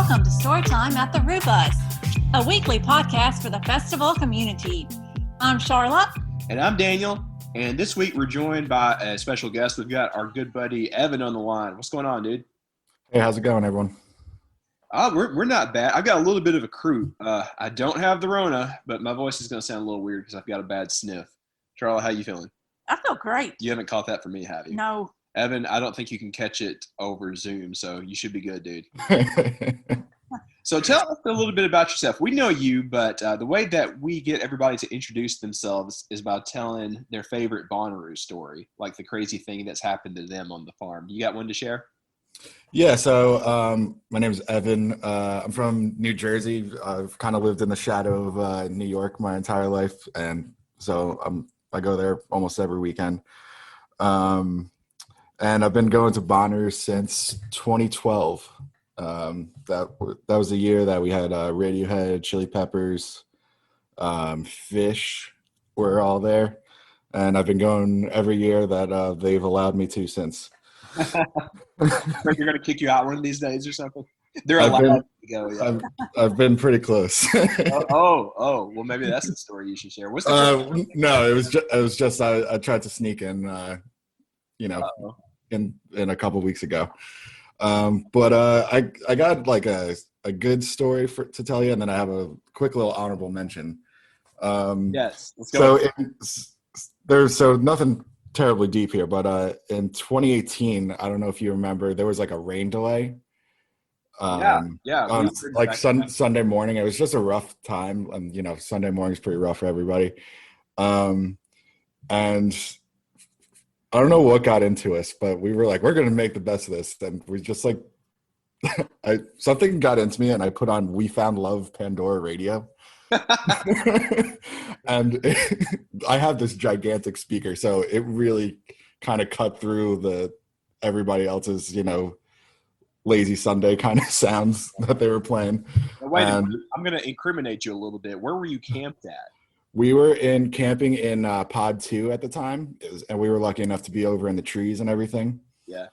Welcome to Storytime at the Rubus, a weekly podcast for the festival community. I'm Charlotte. And I'm Daniel. And this week we're joined by a special guest. We've got our good buddy Evan on the line. What's going on, dude? Hey, how's it going, everyone? We're not bad. I've got a little bit of a croup. I don't have the Rona, but my voice is going to sound a little weird because I've got a bad sniff. Charlotte, how you feeling? I feel great. You haven't caught that from me, have you? No. Evan, I don't think you can catch it over Zoom, so you should be good, dude. So tell us a little bit about yourself. We know you, but the way that we get everybody to introduce themselves is by telling their favorite Bonnaroo story, like the crazy thing that's happened to them on the farm. You got one to share? Yeah, so my name is Evan. I'm from New Jersey. I've kind of lived in the shadow of New York my entire life, and so I go there almost every weekend. And I've been going to Bonnaroo since 2012. That was the year that we had Radiohead, Chili Peppers, Fish were all there. And I've been going every year that they've allowed me to since. They're going to kick you out one of these days or something? They're allowed to go. Yeah. I've been pretty close. Well, maybe that's the story you should share. What's the no, it was just I tried to sneak in, in a couple weeks ago. But I got like a good story to tell you, and then I have a quick little honorable mention. Yes, let's go. So nothing terribly deep here, but in 2018, I don't know if you remember, there was like a rain delay. On like Sunday morning. It was just a rough time, and Sunday morning is pretty rough for everybody. And I don't know what got into us, but we were like, we're going to make the best of this. And we just like, something got into me and I put on We Found Love Pandora radio. And I have this gigantic speaker. So it really kind of cut through everybody else's, lazy Sunday kind of sounds that they were playing. Wait, I'm going to incriminate you a little bit. Where were you camped at? We were camping in Pod 2 at the time, and we were lucky enough to be over in the trees and everything. Yeah.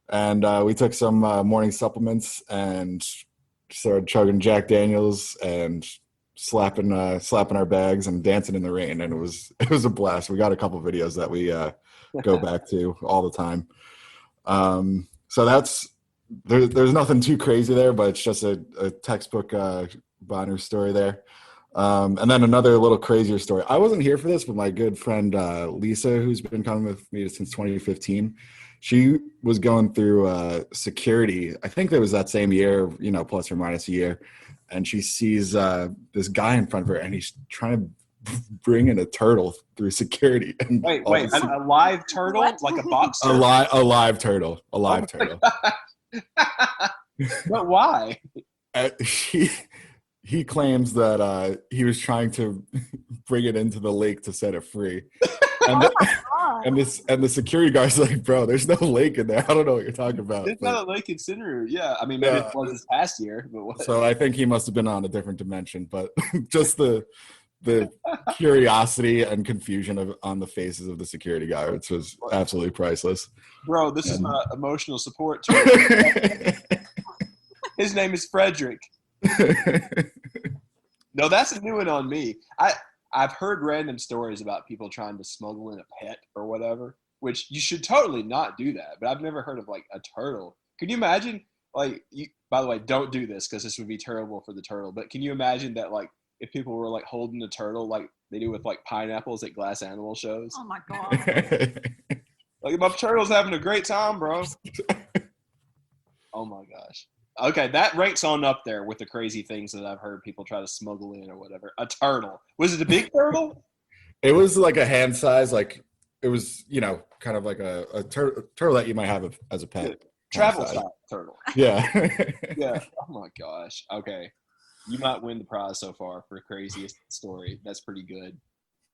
And we took some morning supplements and started chugging Jack Daniels and slapping our bags and dancing in the rain, and it was a blast. We got a couple videos that we go back to all the time. So there's nothing too crazy there, but it's just a textbook Bonnaroo story there. And then another little crazier story. I wasn't here for this, but my good friend Lisa, who's been coming with me since 2015, she was going through security. I think it was that same year, plus or minus a year. And she sees this guy in front of her, and he's trying to bring in a turtle through security. And wait, a live turtle? What? Like a box turtle? A live turtle. A live turtle. But why? He claims that he was trying to bring it into the lake to set it free. And the security guard's like, bro, there's no lake in there. I don't know what you're talking about. There's not a lake in Cinderoo. Yeah, I mean, maybe it was this past year. But what? So I think he must have been on a different dimension. But just the curiosity and confusion on the faces of the security guards was absolutely priceless. Bro, this is my emotional support. His name is Frederick. No, that's a new one on me. I've heard random stories about people trying to smuggle in a pet or whatever, which you should totally not do that. But I've never heard of like a turtle. Can you imagine? By the way, don't do this because this would be terrible for the turtle. But can you imagine that like if people were like holding a turtle like they do with like pineapples at glass animal shows? Oh my god! Like my turtle's having a great time, bro. Oh my gosh. Okay, that ranks on up there with the crazy things that I've heard people try to smuggle in or whatever. A turtle. Was it a big turtle? It was like a hand size, like it was, kind of like a turtle that you might have as a pet. Travel size turtle. Yeah. Yeah. Oh my gosh. Okay. You might win the prize so far for craziest story. That's pretty good.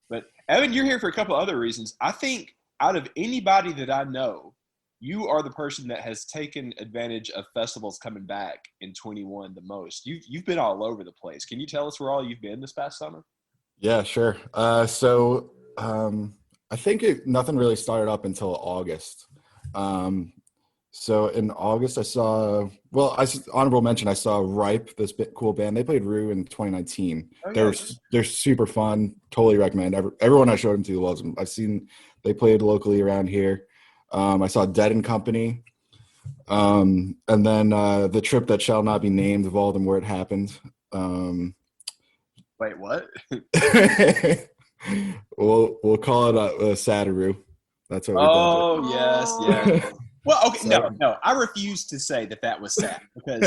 But Evan, you're here for a couple other reasons. I think out of anybody that I know, you are the person that has taken advantage of festivals coming back in 21 the most. You've been all over the place. Can you tell us where all you've been this past summer? Yeah, sure. So I think nothing really started up until August. So in August, honorable mention, I saw Ripe, this cool band. They played Rue in 2019. Oh, yeah. They're super fun. Totally recommend. Everyone I showed them to loves them. I've seen they played locally around here. I saw Dead and Company. And then the trip that shall not be named of all of them where it happened. Wait, what? We'll call it a Saturoo. That's what we dubbed Oh, yes. Well, okay, no. I refuse to say that was sad because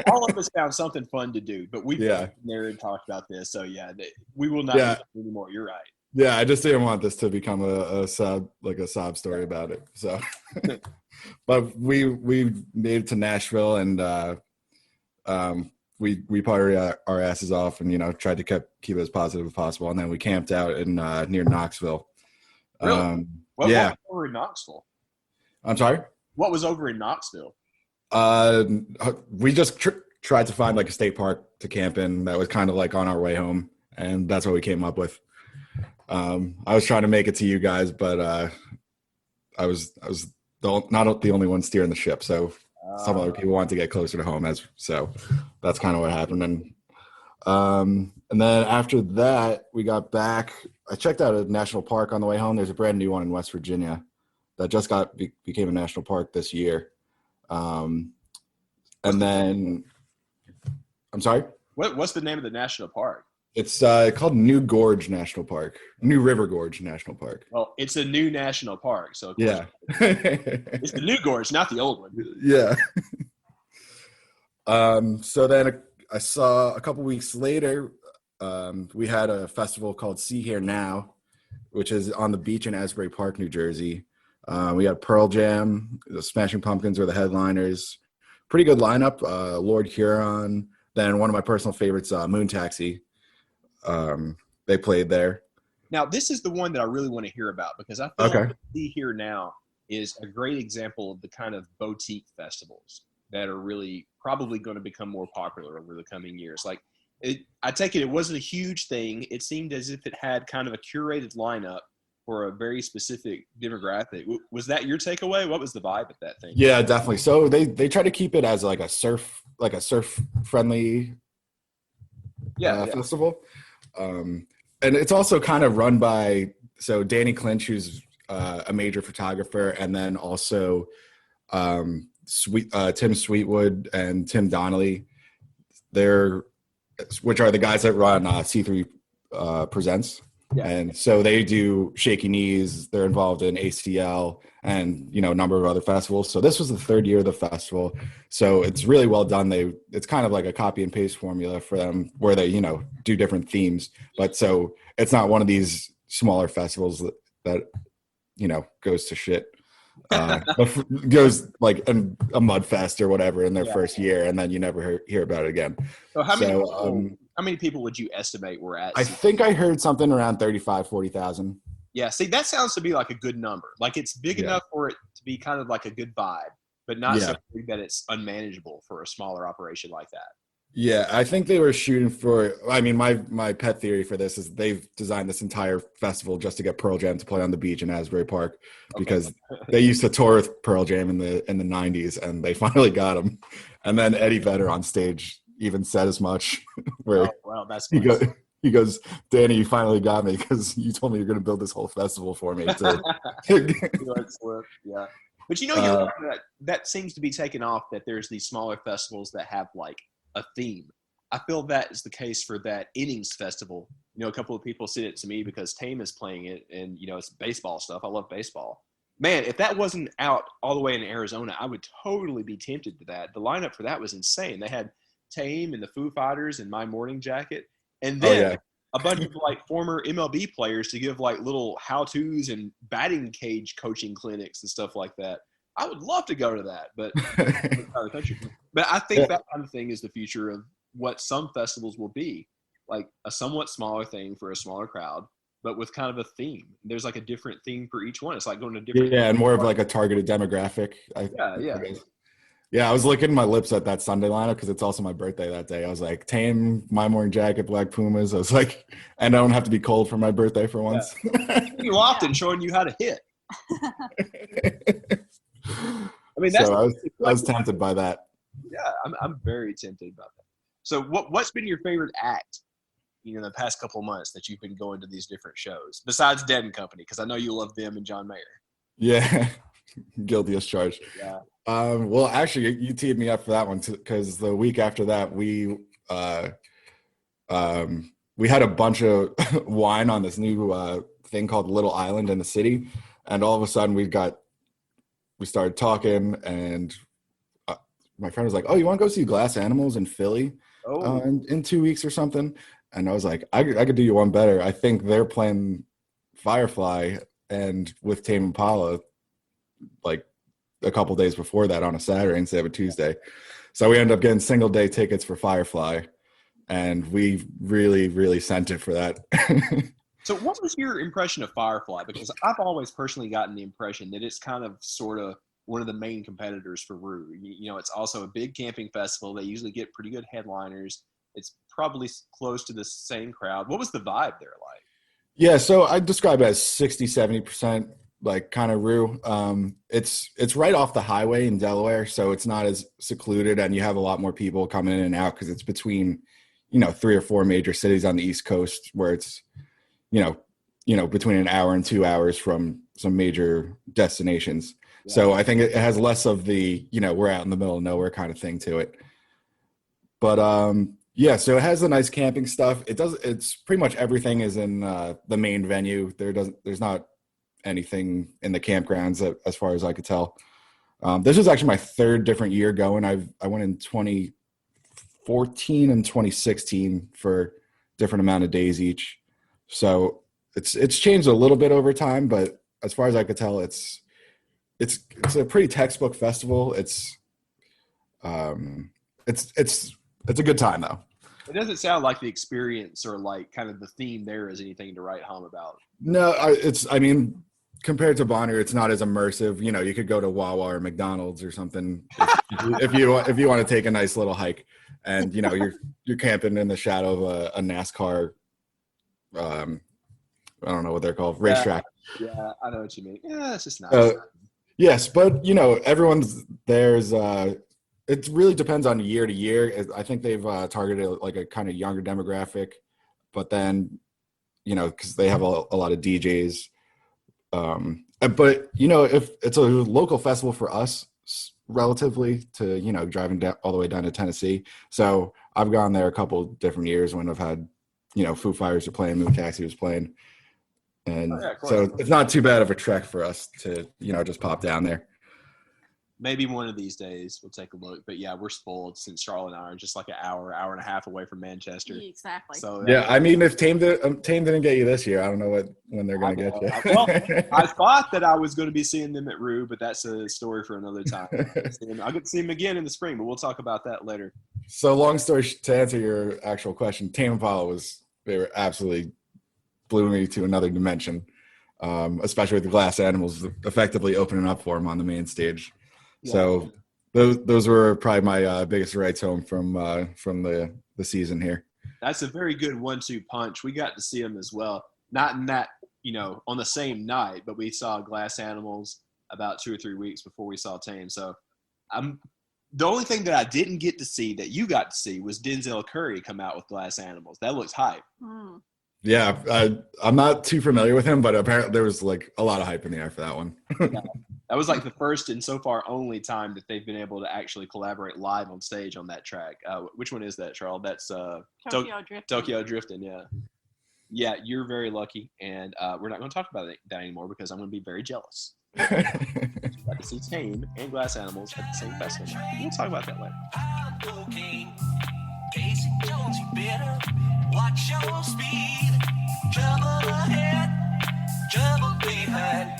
all of us found something fun to do, but we've been there and talked about this. So we will not do that anymore. You're right. Yeah, I just didn't want this to become a sob story about it. So, but we made it to Nashville and we partied our asses off and tried to keep it as positive as possible. And then we camped out in near Knoxville. Really? What was over in Knoxville? I'm sorry? What was over in Knoxville? We just tried to find like a state park to camp in that was kind of like on our way home, and that's what we came up with. I was trying to make it to you guys, but I was not the only one steering the ship, so some other people wanted to get closer to home, so that's kind of what happened. And then after that, we got back. I checked out a national park on the way home. There's a brand new one in West Virginia that just became a national park this year. And then, I'm sorry? What's the name of the national park? It's called New River Gorge National Park. Well, it's a new national park, so yeah. It's the new gorge, not the old one. Yeah. So then I saw a couple weeks later, we had a festival called See Here Now, which is on the beach in Asbury Park, New Jersey. We had Pearl Jam, the Smashing Pumpkins were the headliners. Pretty good lineup. Lord Huron, then one of my personal favorites, Moon Taxi. They played there. Now, this is the one that I really want to hear about because I feel like See Here Now is a great example of the kind of boutique festivals that are really probably going to become more popular over the coming years. Like, I take it wasn't a huge thing. It seemed as if it had kind of a curated lineup for a very specific demographic. Was that your takeaway? What was the vibe at that thing? Yeah, definitely. So they try to keep it as like a surf friendly festival. And it's also kind of run by Danny Clinch, who's a major photographer, and then also Tim Sweetwood and Tim Donnelly. Which are the guys that run C3 Presents. Yeah. And so they do Shaky Knees. They're involved in ACL and, a number of other festivals. So this was the third year of the festival. So it's really well done. It's kind of like a copy and paste formula for them where they, do different themes. But so it's not one of these smaller festivals that goes to shit. Goes like a mud fest or whatever in their first year, and then you never hear about it again. So how many people would you estimate were at? I think I heard something around 40,000. Yeah, see, that sounds to be like a good number. Like it's big enough for it to be kind of like a good vibe, but not so big that it's unmanageable for a smaller operation like that. Yeah, I think they were shooting for. I mean, my pet theory for this is they've designed this entire festival just to get Pearl Jam to play on the beach in Asbury Park because they used to tour with Pearl Jam in the 90s, and they finally got him. And then Eddie Vedder on stage even said as much. Where that's he goes, Danny, you finally got me because you told me you're going to build this whole festival for me. Yeah, but that seems to be taken off. That there's these smaller festivals that have like a theme. I feel that is the case for that Innings Festival. A couple of people sent it to me because Tame is playing it, and it's baseball stuff. I love baseball. Man, if that wasn't out all the way in Arizona, I would totally be tempted to that. The lineup for that was insane. They had Tame and the Foo Fighters and My Morning Jacket, and then a bunch of like former MLB players to give like little how-tos and batting cage coaching clinics and stuff like that. I would love to go to that, but I think that kind of thing is the future of what some festivals will be, like a somewhat smaller thing for a smaller crowd, but with kind of a theme. There's like a different theme for each one. It's like going to different. Yeah, and more of like a targeted demographic. Yeah, I was licking my lips at that Sunday lineup because it's also my birthday that day. I was like, Tame, My Morning Jacket, Black Pumas. I was like, and I don't have to be cold for my birthday for once. You often showing you how to hit. I I mean, that's So I was tempted by that. yeah. I'm very tempted by that. So what's been your favorite act? The past couple of months that you've been going to these different shows besides Dead and Company, because I know you love them and John Mayer. Yeah, guilty as charged. Yeah. Well, actually, you teed me up for that one because the week after that, we had a bunch of wine on this new thing called Little Island in the city, and all of a sudden we started talking, and my friend was like, "Oh, you want to go see Glass Animals in Philly in 2 weeks or something?" And I was like, I could do you one better. I think they're playing Firefly and with Tame Impala like a couple days before that on a Saturday instead of a Tuesday. So we ended up getting single day tickets for Firefly, and we really, really sent it for that. So what was your impression of Firefly? Because I've always personally gotten the impression that it's kind of sort of one of the main competitors for Rue. It's also a big camping festival. They usually get pretty good headliners. It's probably close to the same crowd. What was the vibe there like? Yeah, so I describe it as 60-70% like kind of Rue. It's right off the highway in Delaware, so it's not as secluded, and you have a lot more people coming in and out because it's between 3 or 4 major cities on the East Coast, where it's between an hour and 2 hours from some major destinations. Yeah. So I think it has less of the we're out in the middle of nowhere kind of thing to it. But yeah, so it has the nice camping stuff. It's pretty much everything is in the main venue. There's not anything in the campgrounds as far as I could tell. This was actually my 3rd different year going. I went in 2014 and 2016 for different amount of days each. So it's changed a little bit over time, but as far as I could tell, it's a pretty textbook festival. It's a good time though. It doesn't sound like the experience or like kind of the theme there is anything to write home about. No, compared to Bonner, it's not as immersive. You could go to Wawa or McDonald's or something if you want to take a nice little hike, and you're camping in the shadow of a NASCAR. I don't know what they're called, racetrack. Yeah, I know what you mean. Yeah, it's just nice. Yes, but everyone's there's. It really depends on year to year. I think they've targeted like a kind of younger demographic, but then because they have a lot of DJs. But if it's a local festival for us, relatively to driving down all the way down to Tennessee, so I've gone there a couple different years when I've had Foo Fighters are playing, Moon Taxi was playing, and so it's not too bad of a trek for us to just pop down there. Maybe one of these days we'll take a look. But yeah, we're spoiled since Charlotte and I are just like an hour and a half away from Manchester. Exactly. So yeah, I mean, if Tame didn't get you this year, I don't know when they're going to get you. Well, I thought that I was going to be seeing them at Rue, but that's a story for another time. I'll get to see them again in the spring, but we'll talk about that later. So long story to answer your actual question, Tame Impala they were absolutely blew me to another dimension, especially with the Glass Animals effectively opening up for them on the main stage. Yeah. So those were probably my biggest rides home from the season here. That's a very good 1-2 punch. We got to see them as well. Not in that, on the same night, but we saw Glass Animals about 2 or 3 weeks before we saw Tame. So the only thing that I didn't get to see that you got to see was Denzel Curry come out with Glass Animals. That looks hype. Yeah, I'm not too familiar with him, but apparently there was like a lot of hype in the air for that one. Yeah. That was like the first and so far only time that they've been able to actually collaborate live on stage on that track. Which one is that, Charles? That's Tokyo Drifting. Tokyo Drifting, yeah. Yeah, you're very lucky, and we're not going to talk about that anymore because I'm going to be very jealous. Got to see Tame and Glass Animals at the same festival. We'll talk about that later. Casey Jones, you better watch your speed. Trouble ahead, trouble behind.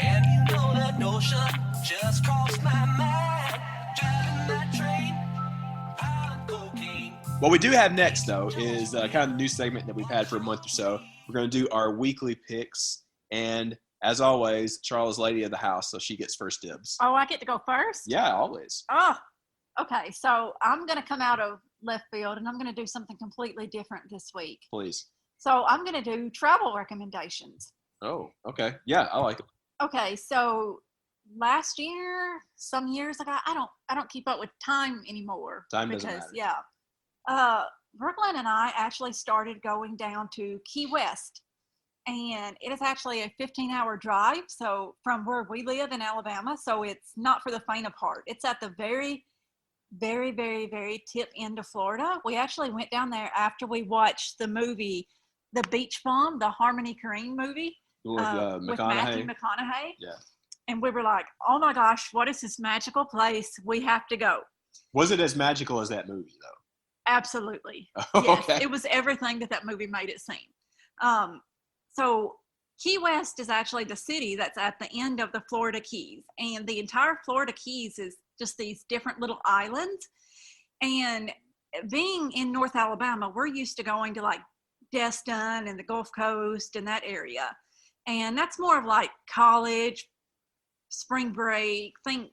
And you know that notion just crossed my mind. Driving that train, on cocaine. What we do have next, though, is kind of the new segment that we've had for a month or so. We're going to do our weekly picks. And as always, Charles is lady of the house, so she gets first dibs. Oh, I get to go first? Yeah, always. Oh, okay. So I'm going to come out of left field, and I'm going to do something completely different this week. Please. So I'm going to do travel recommendations. Oh, okay. Yeah, I like it. Okay, so last year, some years ago. I don't keep up with time anymore. Time doesn't matter. Yeah. Brooklyn and I actually started going down to Key West, and it is actually a 15-hour drive. So from where we live in Alabama, so it's not for the faint of heart. It's at the very, very, very, very tip end of Florida. We actually went down there after we watched the movie, The Beach Bum, the Harmony Korine movie With Matthew McConaughey. Yeah. And we were like, oh my gosh, what is this magical place? We have to go. Was it as magical as that movie, though? Absolutely. Yes, okay. It was everything that movie made it seem. So Key West is actually the city that's at the end of the Florida Keys. And the entire Florida Keys is just these different little islands. And being in North Alabama, we're used to going to like Destin and the Gulf Coast and that area. And that's more of like college, spring break, think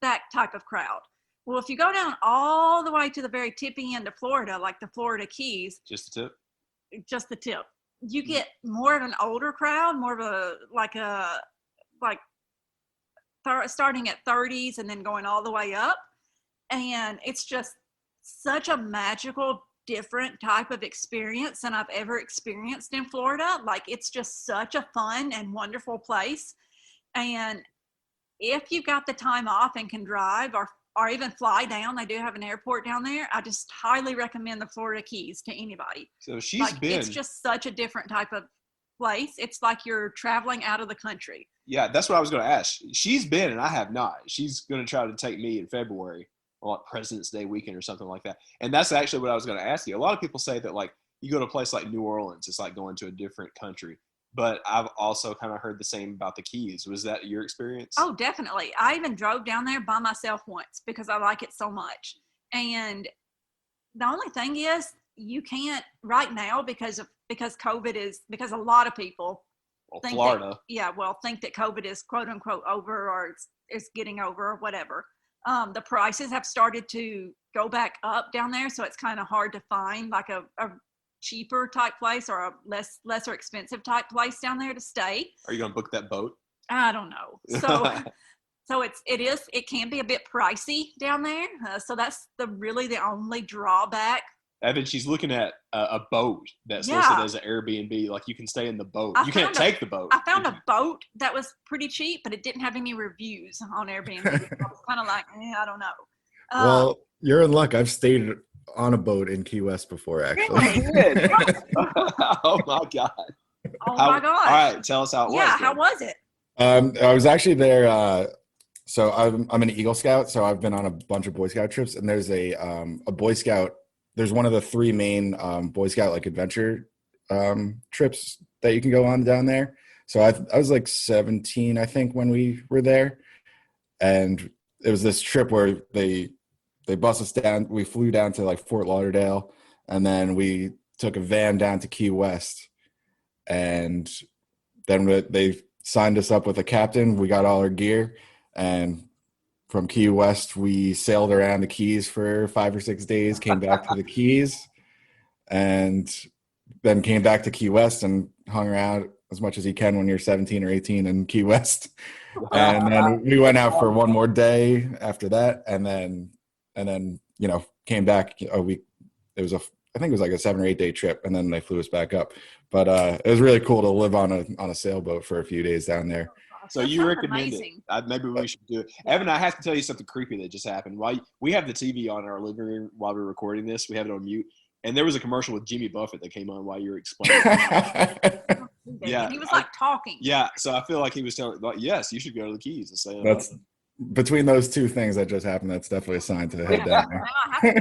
that type of crowd. Well, if you go down all the way to the very tippy end of Florida, like the Florida Keys. Just the tip? Just the tip. You get more of an older crowd, more of starting at 30s and then going all the way up. And it's just such a magical, different type of experience than I've ever experienced in Florida. Like, it's just such a fun and wonderful place. And if you've got the time off and can drive or even fly down, they do have an airport down there. I just highly recommend the Florida Keys to anybody. So it's just such a different type of place. It's like you're traveling out of the country. Yeah, that's what I was going to ask. She's been, and I have not. She's going to try to take me in February, or like President's Day weekend or something like that. And that's actually what I was going to ask you. A lot of people say that, like, you go to a place like New Orleans, it's like going to a different country. But I've also kind of heard the same about the Keys. Was that your experience? Oh, definitely. I even drove down there by myself once because I like it so much. And the only thing is, you can't right now because COVID is, because a lot of people think Florida. think that COVID is quote unquote over, or it's getting over, or whatever. The prices have started to go back up down there, so it's kind of hard to find like a cheaper type place or a lesser expensive type place down there to stay. Are you going to book that boat? I don't know. So it can be a bit pricey down there. So that's the only drawback. Evan, she's looking at a boat that's listed as an Airbnb. Like, you can stay in the boat. You can't take the boat. I found a boat that was pretty cheap, but it didn't have any reviews on Airbnb. I was kind of like, I don't know. Well, you're in luck. I've stayed on a boat in Key West before, actually. Oh my god! Oh my god! All right, tell us how it was. Yeah, how was it? I was actually there. So I'm an Eagle Scout, so I've been on a bunch of Boy Scout trips, and there's a Boy Scout. There's one of the three main Boy Scout like adventure trips that you can go on down there. So I was like 17, I think, when we were there, and it was this trip where they bussed us down. We flew down to like Fort Lauderdale, and then we took a van down to Key West, and then they signed us up with a captain. We got all our gear, and from Key West, we sailed around the Keys for 5 or 6 days, came back to the Keys, and then came back to Key West and hung around as much as you can when you're 17 or 18 in Key West. And then we went out for one more day after that, and then came back a week. I think it was like a 7 or 8 day trip, and then they flew us back up. But it was really cool to live on a sailboat for a few days down there. So you recommend it? Maybe we should do it. Evan, I have to tell you something creepy that just happened. While we have the TV on in our living room while we're recording this, we have it on mute, and there was a commercial with Jimmy Buffett that came on while you were explaining. Yeah, he was like talking. Yeah, so I feel like he was telling, like, yes, you should go to the Keys and say that's between those two things that just happened. That's definitely a sign to head down there.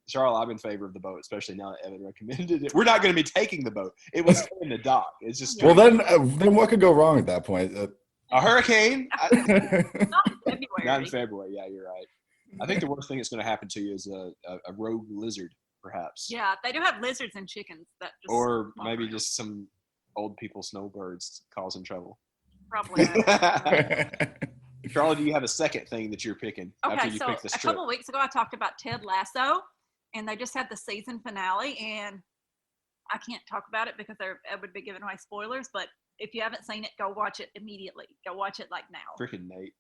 Charlotte, I'm in favor of the boat, especially now that Evan recommended it. We're not going to be taking the boat. It was in the dock. It's just well, then what could go wrong at that point? A hurricane? Not in February. Not in February. Yeah, you're right. I think the worst thing that's going to happen to you is a rogue lizard, perhaps. Yeah, they do have lizards and chickens that just or maybe just some old people snowbirds causing trouble. Probably. Charlotte, do you have a second thing that you're picking after you pick this trip? A couple of weeks ago, I talked about Ted Lasso, and they just had the season finale, and I can't talk about it because it would be giving away spoilers, but If you haven't seen it, go watch it immediately. Go watch it like now. Freaking Nate.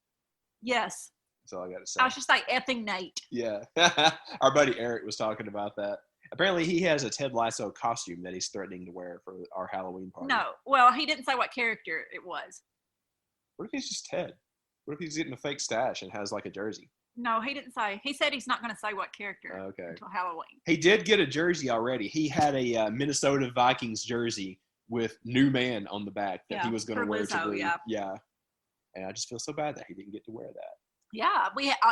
Yes. That's all I got to say. I should say effing Nate. Yeah. Our buddy Eric was talking about that. Apparently, he has a Ted Lasso costume that he's threatening to wear for our Halloween party. No. Well, he didn't say what character it was. What if he's just Ted? What if he's getting a fake stash and has like a jersey? No, he didn't say. He said he's not going to say what character until Halloween. He did get a jersey already. He had a Minnesota Vikings jersey with "New Man" on the back that he was going to wear to the yeah. And I just feel so bad that he didn't get to wear that. Yeah,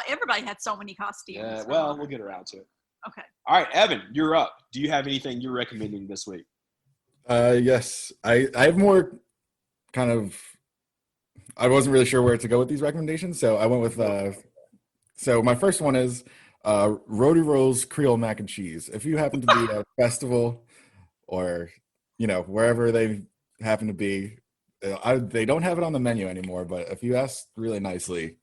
everybody had so many costumes. Yeah, well, we'll get around to it. Okay. All right, Evan, you're up. Do you have anything you're recommending this week? Yes, I have more kind of. I wasn't really sure where to go with these recommendations, so I went with. So my first one is Rody Roll's Creole Mac and Cheese. If you happen to be at a festival or, wherever they happen to be, they don't have it on the menu anymore, but if you ask really nicely,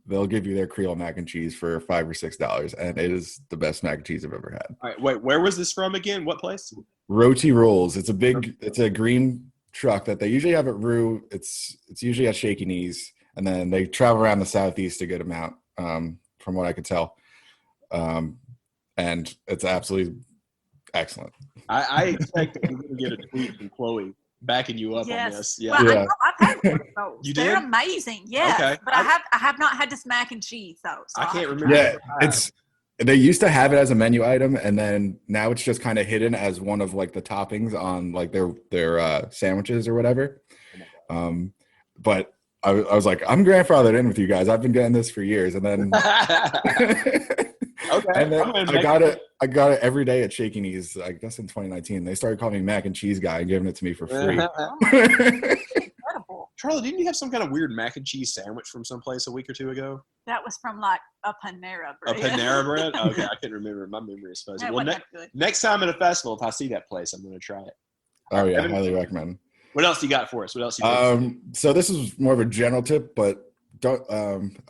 they'll give you their Creole Mac and Cheese for $5 or $6, and it is the best mac and cheese I've ever had. All right, wait, where was this from again? What place? Roti Rolls. It's a green truck that they usually have at Rue. It's usually at Shaky Knees, and then they travel around the Southeast a good amount. From what I could tell. And it's absolutely excellent. I expect that you're going to get a tweet from Chloe backing you up on this. Yeah. Well, I've had one of those. You They're did? amazing. Yes. Okay. But I have not had this mac and cheese though. So I can't remember. Yeah, they used to have it as a menu item, and then now it's just kind of hidden as one of like the toppings on like their sandwiches or whatever. But I was like, I'm grandfathered in with you guys. I've been getting this for years, and then and then I got it every day at Shaky Knees. I guess in 2019, they started calling me Mac and Cheese Guy and giving it to me for free. Incredible. Charlie, didn't you have some kind of weird mac and cheese sandwich from someplace a week or two ago? That was from like a Panera bread. A Panera bread? Okay, I couldn't remember. My memory is fuzzy. Well, next time at a festival, if I see that place, I'm going to try it. Oh yeah, highly recommend. What else you got for us? What else? So this is more of a general tip, but don't.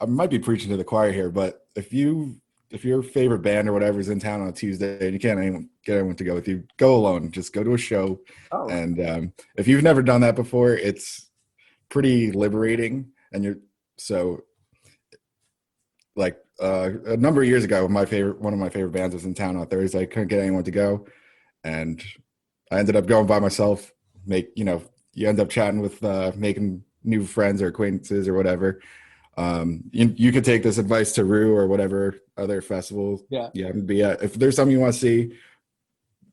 I might be preaching to the choir here, but if your favorite band or whatever is in town on a Tuesday and you can't get anyone to go with you, go alone. Just go to a show. Oh. And if you've never done that before, it's pretty liberating. And a number of years ago, one of my favorite bands was in town on Thursday. I couldn't get anyone to go, and I ended up going by myself. You end up chatting with making new friends or acquaintances or whatever. You could take this advice to Rue or whatever other festival you happen to be at. If there's something you want to see,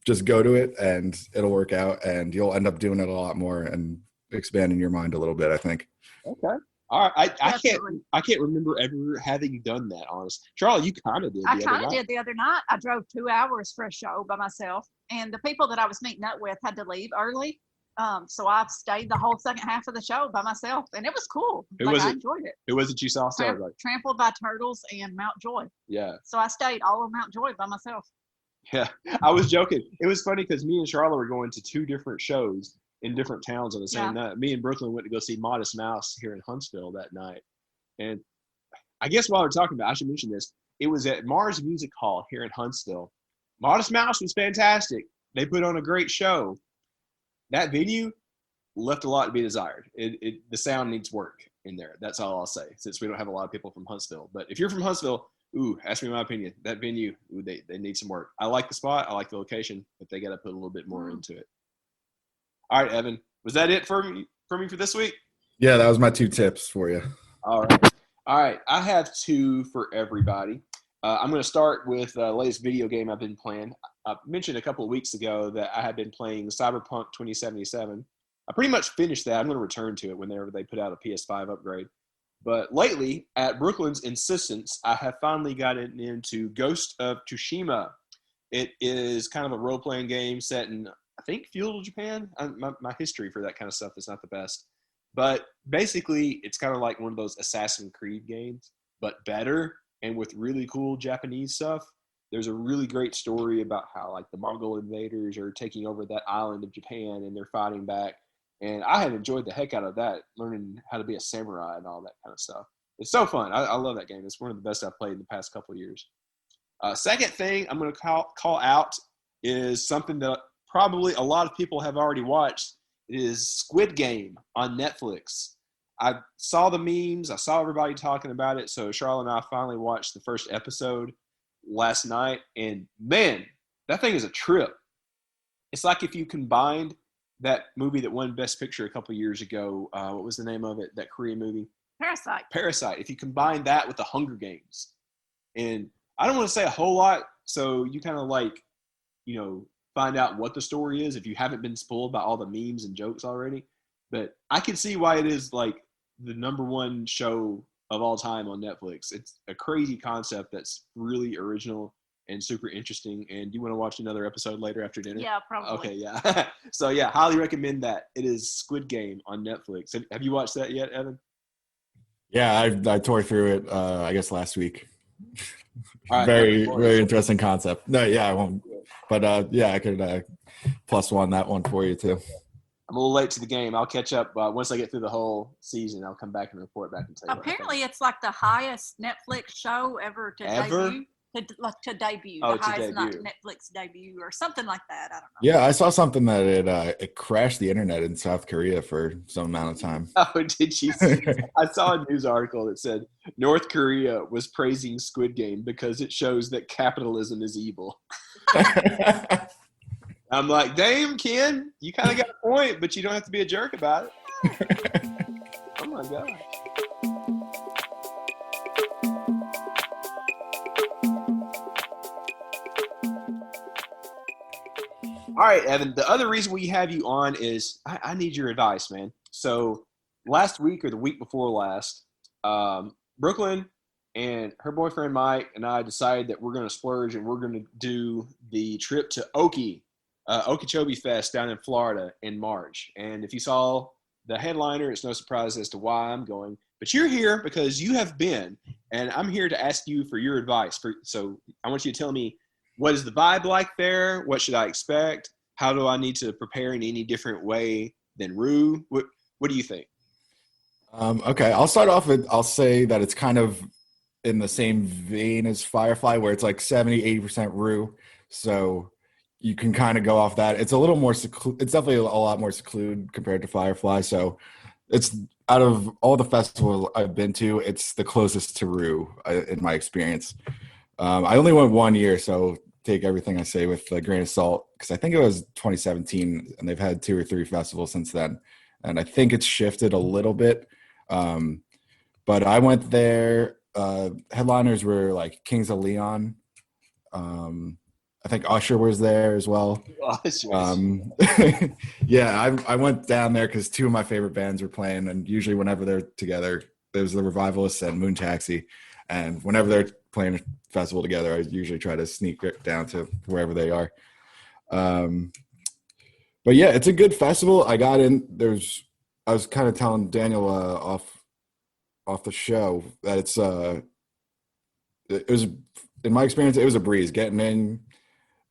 just go to it and it'll work out, and you'll end up doing it a lot more and expanding your mind a little bit, I think. Okay. All right. I can't remember ever having done that, honestly. Charlie, you kind of did. I kind of did the other night. I drove 2 hours for a show by myself, and the people that I was meeting up with had to leave early. So I stayed the whole second half of the show by myself, and it was cool. I enjoyed it. Who was it you saw? Trampled by Turtles and Mount Joy. Yeah. So I stayed all of Mount Joy by myself. Yeah, I was joking. It was funny because me and Charlotte were going to 2 different shows in different towns on the same night. Me and Brooklyn went to go see Modest Mouse here in Huntsville that night. And I guess while we're talking about it, I should mention this. It was at Mars Music Hall here in Huntsville. Modest Mouse was fantastic. They put on a great show. That venue left a lot to be desired. The sound needs work in there. That's all I'll say, since we don't have a lot of people from Huntsville. But if you're from Huntsville, ask me my opinion. That venue, they need some work. I like the spot. I like the location, but they got to put a little bit more into it. All right, Evan. Was that it for me for this week? Yeah, that was my 2 tips for you. All right. I have 2 for everybody. I'm going to start with the latest video game I've been playing. I mentioned a couple of weeks ago that I had been playing Cyberpunk 2077. I pretty much finished that. I'm going to return to it whenever they put out a PS5 upgrade. But lately, at Brooklyn's insistence, I have finally gotten into Ghost of Tsushima. It is kind of a role-playing game set in, I think, feudal Japan. My history for that kind of stuff is not the best. But basically, it's kind of like one of those Assassin's Creed games, but better and with really cool Japanese stuff. There's a really great story about how like the Mongol invaders are taking over that island of Japan and they're fighting back. And I have enjoyed the heck out of that, learning how to be a samurai and all that kind of stuff. It's so fun. I love that game. It's one of the best I've played in the past couple of years. Second thing I'm going to call out is something that probably a lot of people have already watched, It is Squid Game on Netflix. I saw the memes. I saw everybody talking about it. So Charlotte and I finally watched the first episode last night. And man, that thing is a trip. It's like if you combined that movie that won Best Picture a couple years ago. What was the name of it? That Korean movie? Parasite. If you combine that with the Hunger Games. And I don't want to say a whole lot. So you kind of like, find out what the story is if you haven't been spoiled by all the memes and jokes already. But I can see why it is like the number one show of all time on Netflix. It's a crazy concept that's really original and super interesting. And do you want to watch another episode later after dinner? Yeah, probably. Okay, yeah. So yeah, highly recommend that. It is Squid Game on Netflix. Have you watched that yet, Evan? Yeah, I tore through it, I guess last week. Right, very interesting concept. No, yeah, I won't. But yeah, I could +1 that one for you too. I'm a little late to the game. I'll catch up once I get through the whole season. I'll come back and report back and tell you. Apparently, it's like the highest Netflix show ever to debut. To debut, Oh, the highest debut. Netflix debut or something like that. I don't know. Yeah, I saw something that it crashed the internet in South Korea for some amount of time. Oh, did you see? I saw a news article that said North Korea was praising Squid Game because it shows that capitalism is evil. I'm like, damn, Ken, you kind of got a point, but you don't have to be a jerk about it. Oh, my God. All right, Evan, the other reason we have you on is I need your advice, man. So last week or the week before last, Brooklyn and her boyfriend Mike and I decided that we're going to splurge and we're going to do the trip to Okeechobee Fest down in Florida in March. And if you saw the headliner, it's no surprise as to why I'm going. But you're here because you have been, and I'm here to ask you for your advice. So I want you to tell me, what is the vibe like there? What should I expect? How do I need to prepare in any different way than Rue? What do you think? Okay, I'll start off with, I'll say that it's kind of in the same vein as Firefly, where it's like 70-80% Rue. So you can kind of go off that. It's a little more it's definitely a lot more secluded compared to Firefly. So it's, out of all the festivals I've been to, it's the closest to Rue in my experience. I only went 1 year, so take everything I say with a grain of salt, because I think it was 2017, and they've had 2 or 3 festivals since then. And I think it's shifted a little bit. But I went there. Headliners were like Kings of Leon. I think Usher was there as well. Yeah, I went down there because 2 of my favorite bands were playing, and usually whenever they're together, there's the Revivalists and Moon Taxi. And whenever they're playing a festival together, I usually try to sneak down to wherever they are. But yeah, it's a good festival. I got in. I was kind of telling Daniel off the show that it was, in my experience, it was a breeze getting in.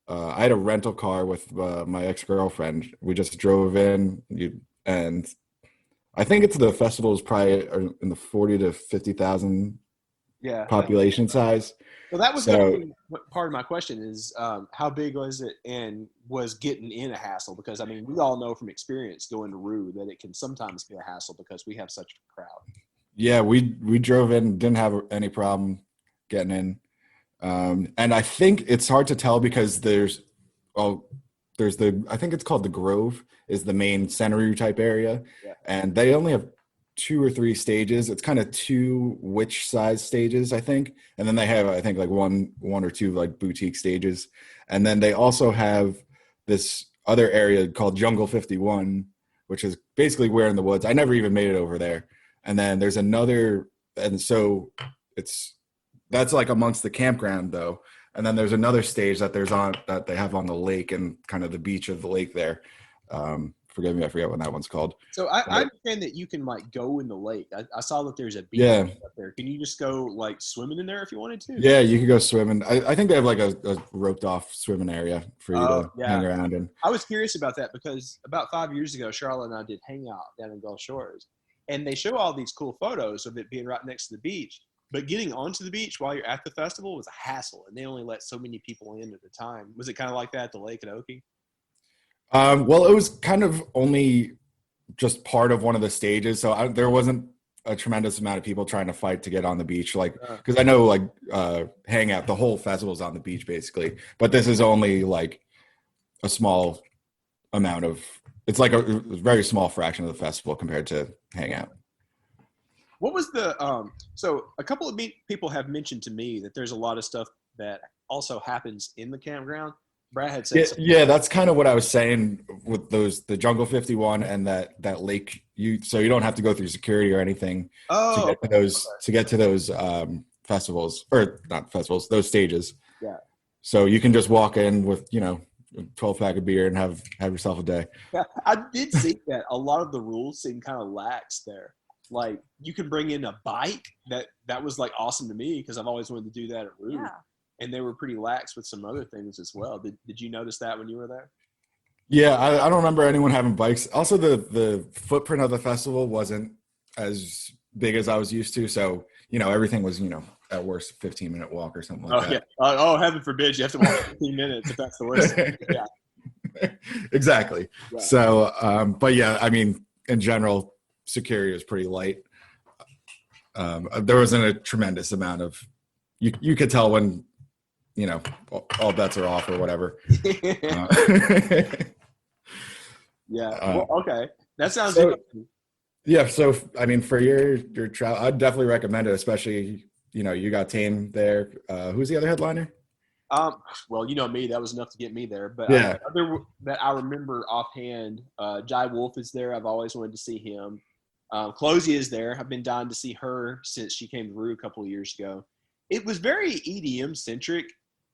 I had a rental car with my ex-girlfriend. We just drove in, and I think the festival is probably in the 40 to 50,000 population size. Well, that was part of my question is how big was it, and was getting in a hassle? Because, I mean, we all know from experience going to Rue that it can sometimes be a hassle because we have such a crowd. Yeah, we drove in, didn't have any problem getting in. And I think it's hard to tell because there's I think it's called the Grove is the main Centerview type area. Yeah. And they only have 2 or 3 stages. It's kind of 2 witch size stages, I think. And then they have, I think, like one or 2 like boutique stages. And then they also have this other area called Jungle 51, which is basically where in the woods. I never even made it over there. And then there's another, and so that's like amongst the campground though. And then there's another stage that they have on the lake and kind of the beach of the lake there. Forgive me, I forget what that one's called. So I understand that you can like go in the lake. I saw that there's a beach up there. Can you just go like swimming in there if you wanted to? Yeah, you can go swimming. I think they have like a roped off swimming area for you to hang around in. I was curious about that because about 5 years ago, Charlotte and I did hang out down in Gulf Shores. And they show all these cool photos of it being right next to the beach. But getting onto the beach while you're at the festival was a hassle. And they only let so many people in at the time. Was it kind of like that at the lake at Okie? Well, it was kind of only just part of one of the stages. So there wasn't a tremendous amount of people trying to fight to get on the beach. Like, because I know like Hangout, the whole festival's on the beach basically, but this is only like a small amount of, it's like a very small fraction of the festival compared to Hangout. What was the so a couple of people have mentioned to me that there's a lot of stuff that also happens in the campground. Brad had said something. Yeah, that's kind of what I was saying with the Jungle 51 and that lake. So you don't have to go through security or anything to get to those festivals, or not festivals, those stages. Yeah. So you can just walk in with, 12-pack of beer and have yourself a day. Yeah, I did see that a lot of the rules seem kind of lax there. Like you can bring in a bike. That was like awesome to me because I've always wanted to do that at Root. Yeah. And they were pretty lax with some other things as well. Did you notice that when you were there? Yeah, I don't remember anyone having bikes. Also, the footprint of the festival wasn't as big as I was used to. So, everything was, at worst, a 15-minute walk or something like that. Yeah. Oh, heaven forbid you have to walk 15 minutes if that's the worst. Yeah. Exactly. Yeah. So, but yeah, I mean, in general, security was pretty light. There wasn't a tremendous amount of, you could tell when, all bets are off or whatever. Yeah. Well, okay. That sounds interesting. Yeah. So, I mean, for your travel, I'd definitely recommend it, especially, you got Tame there. Who's the other headliner? Well, me, that was enough to get me there. But yeah, that I remember offhand, Jai Wolf is there. I've always wanted to see him. Closey is there. I've been dying to see her since she came to Rue a couple of years ago. It was very EDM centric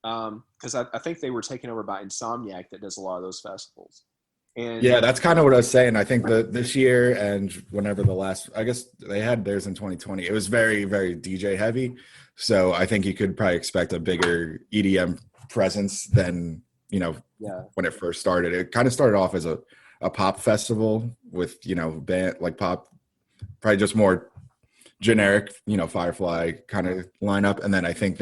because I think they were taken over by Insomniac that does a lot of those festivals. And yeah, that's kind of what I was saying. I think that this year and whenever I guess they had theirs in 2020, it was very, very DJ heavy. So I think you could probably expect a bigger EDM presence than, when it first started. It kind of started off as a pop festival with, band like pop, probably just more generic, Firefly kind of lineup. And then I think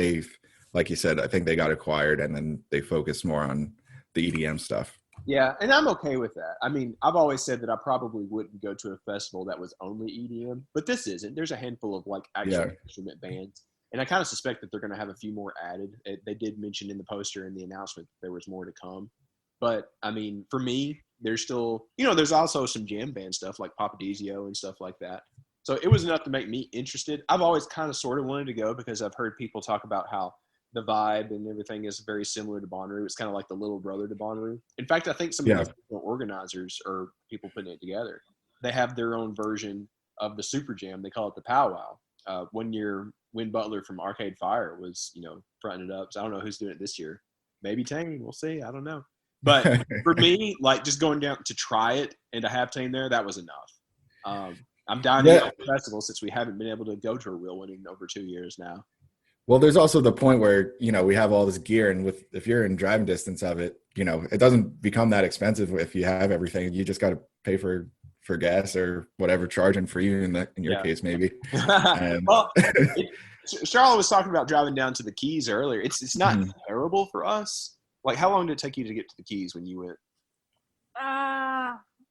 like you said, I think they got acquired and then they focused more on the EDM stuff. Yeah, and I'm okay with that. I mean, I've always said that I probably wouldn't go to a festival that was only EDM, but this isn't. There's a handful of like actual instrument bands, and I kind of suspect that they're going to have a few more added. They did mention in the poster and the announcement that there was more to come. But I mean, for me, there's still, there's also some jam band stuff like Papadizio and stuff like that. So it was enough to make me interested. I've always kind of sort of wanted to go because I've heard people talk about how the vibe and everything is very similar to Bonnaroo. It's kind of like the little brother to Bonnaroo. In fact, I think some of the organizers or people putting it together, they have their own version of the Super Jam. They call it the Powwow. One year, Win Butler from Arcade Fire was, fronting it up. So I don't know who's doing it this year. Maybe Tane. We'll see. I don't know. But for me, like just going down to try it and to have Tane there, that was enough. I'm dying to go to the festival since we haven't been able to go to a real one in over 2 years now. Well, there's also the point where, we have all this gear and if you're in driving distance of it, it doesn't become that expensive if you have everything. You just got to pay for gas or whatever charging for you in your case, maybe. Well, Charlotte was talking about driving down to the Keys earlier. It's not terrible for us. Like, how long did it take you to get to the Keys when you went?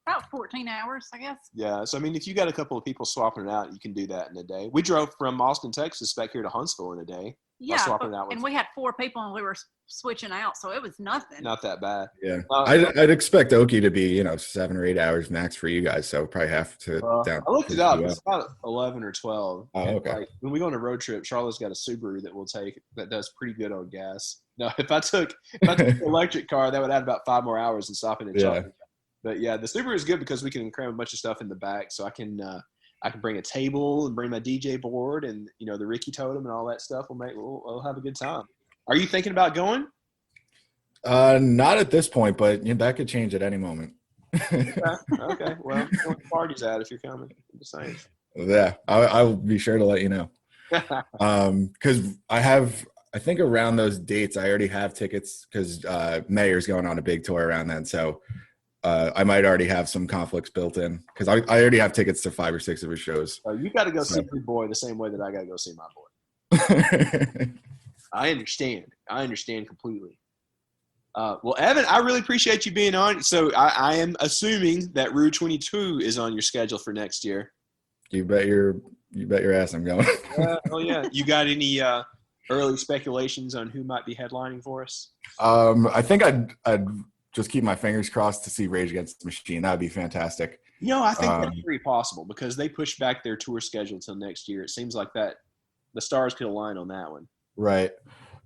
About 14 hours, I guess. Yeah. So, I mean, if you got a couple of people swapping it out, you can do that in a day. We drove from Austin, Texas back here to Huntsville in a day. Yeah. And we had 4 people and we were switching out. So it was nothing. Not that bad. Yeah. I'd expect Okie to be, 7 or 8 hours max for you guys. So probably have to down. I looked it up. It's about 11 or 12. Oh, okay. Like, when we go on a road trip, Charlotte's got a Subaru that we'll take that does pretty good on gas. No, if I took an electric car, that would add about 5 more hours in stopping and charging. But yeah, the Subaru is good because we can cram a bunch of stuff in the back. So I can bring a table and bring my DJ board and the Ricky totem and all that stuff. We'll have a good time. Are you thinking about going? Not at this point, but that could change at any moment. Okay. Well, where the party's at if you're coming. I'm just saying. Yeah, I'll be sure to let you know. Because I think around those dates, I already have tickets because Mayor's going on a big tour around then. So I might already have some conflicts built in because I already have tickets to 5 or 6 of his shows. You got to go see your boy the same way that I got to go see my boy. I understand completely. Well, Evan, I really appreciate you being on. So I am assuming that Rue 22 is on your schedule for next year. You bet your ass I'm going. Oh yeah. You got any early speculations on who might be headlining for us? I think I'd just keep my fingers crossed to see Rage Against the Machine. That'd be fantastic. I think that's very possible because they pushed back their tour schedule until next year. It seems like that the stars could align on that one. Right.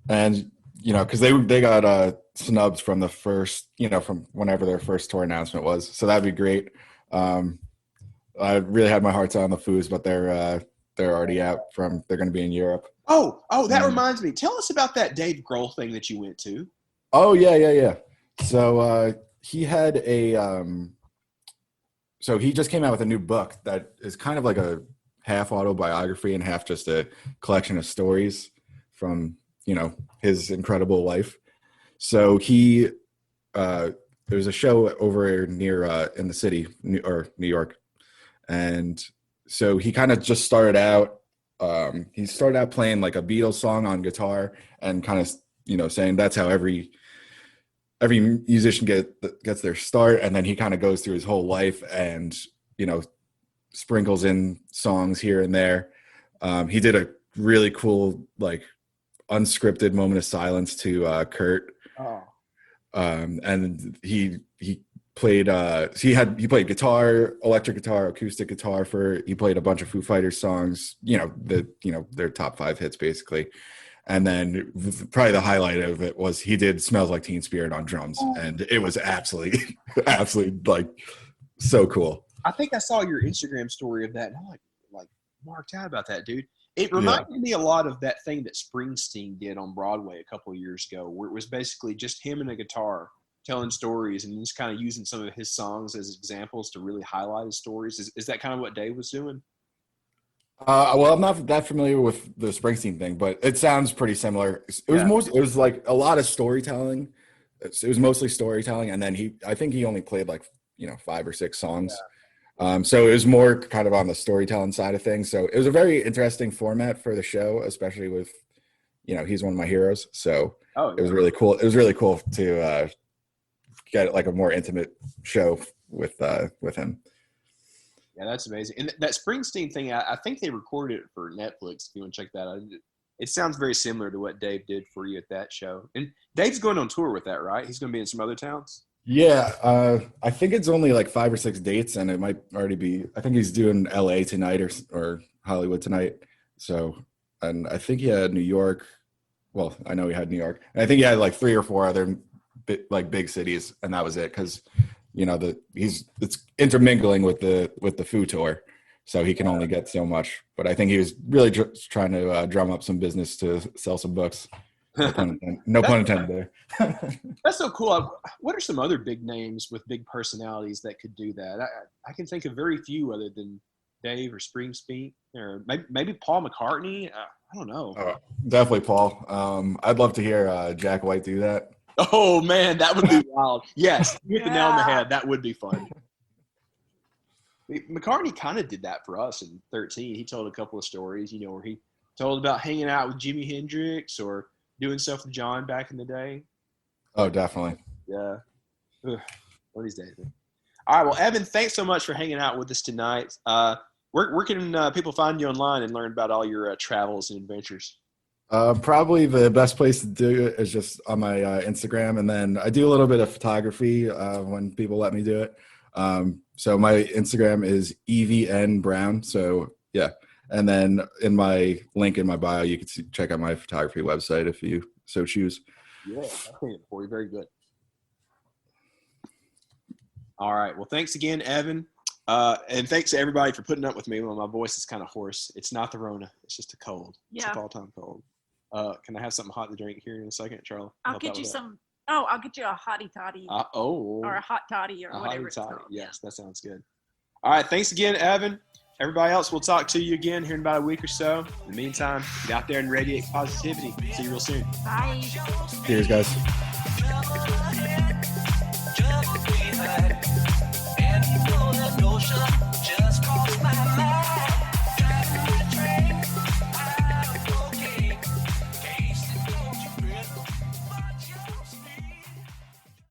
And because they got snubs from the first, from whenever their first tour announcement was. So that'd be great. I really had my heart set on the Foos, but they're already out they're going to be in Europe. Oh, that reminds me. Tell us about that Dave Grohl thing that you went to. Oh, yeah. So he had so he just came out with a new book that is kind of like a half autobiography and half just a collection of stories from, his incredible life. So there's a show over near in the city, New York. And so he kind of just started out, playing like a Beatles song on guitar and kind of, saying that's how every musician gets their start. And then he kind of goes through his whole life and, sprinkles in songs here and there. He did a really cool, like, unscripted moment of silence to Kurt. Oh. And he played he played guitar, electric guitar, acoustic guitar he played a bunch of Foo Fighters songs, their top 5 hits basically. And then probably the highlight of it was he did Smells Like Teen Spirit on drums. And it was absolutely like so cool. I think I saw your Instagram story of that and I'm like marked out about that, dude. It reminded me a lot of that thing that Springsteen did on Broadway a couple of years ago, where it was basically just him and a guitar telling stories and just kind of using some of his songs as examples to really highlight his stories. Is that kind of what Dave was doing? Well, I'm not that familiar with the Springsteen thing, but it sounds pretty similar. It was like a lot of storytelling. It was mostly storytelling. And then I think he only played like, 5 or 6 songs. Yeah. So it was more kind of on the storytelling side of things. So it was a very interesting format for the show, especially with, he's one of my heroes. So it was really cool. It was really cool to get like a more intimate show with him. Yeah, that's amazing. And that Springsteen thing, I think they recorded it for Netflix. If you want to check that out, it sounds very similar to what Dave did for you at that show. And Dave's going on tour with that, right? He's going to be in some other towns. Yeah, I think it's only like 5 or 6 dates, and it might already be. I think he's doing LA tonight or Hollywood tonight. So, and I think he had New York. Well, I know he had New York, and I think he had like 3 or 4 other big cities, and that was it. Because it's intermingling with the Foo tour, so he can only get so much. But I think he was really just trying to drum up some business to sell some books. No pun intended there. That's so cool. What are some other big names with big personalities that could do that? I can think of very few other than Dave or Springsteen or maybe Paul McCartney. I don't know. Definitely Paul. I'd love to hear Jack White do that. Oh, man, that would be wild. Yes, you hit the nail on the head. That would be fun. McCartney kind of did that for us in 13. He told a couple of stories, where he told about hanging out with Jimi Hendrix or doing stuff with John back in the day. Oh, definitely. Yeah. Ugh. One of these days. All right. Well, Evan, thanks so much for hanging out with us tonight. Where can people find you online and learn about all your travels and adventures? Probably the best place to do it is just on my Instagram. And then I do a little bit of photography when people let me do it. So my Instagram is EVN Brown. So, yeah. And then in my link in my bio, you can check out my photography website if you so choose. Yeah, I think it for you. Very good. All right. Well, thanks again, Evan. And thanks to everybody for putting up with me when my voice is kind of hoarse. It's not the Rona. It's just a cold. Yeah. It's a fall-time cold. Can I have something hot to drink here in a second, Charlie? I'll get you some. Oh, I'll get you a hottie toddy. Or a hot toddy or whatever it's called. Yes, that sounds good. All right. Thanks again, Evan. Everybody else, we'll talk to you again here in about a week or so. In the meantime, get out there and radiate positivity. See you real soon. Bye. Cheers, guys. Just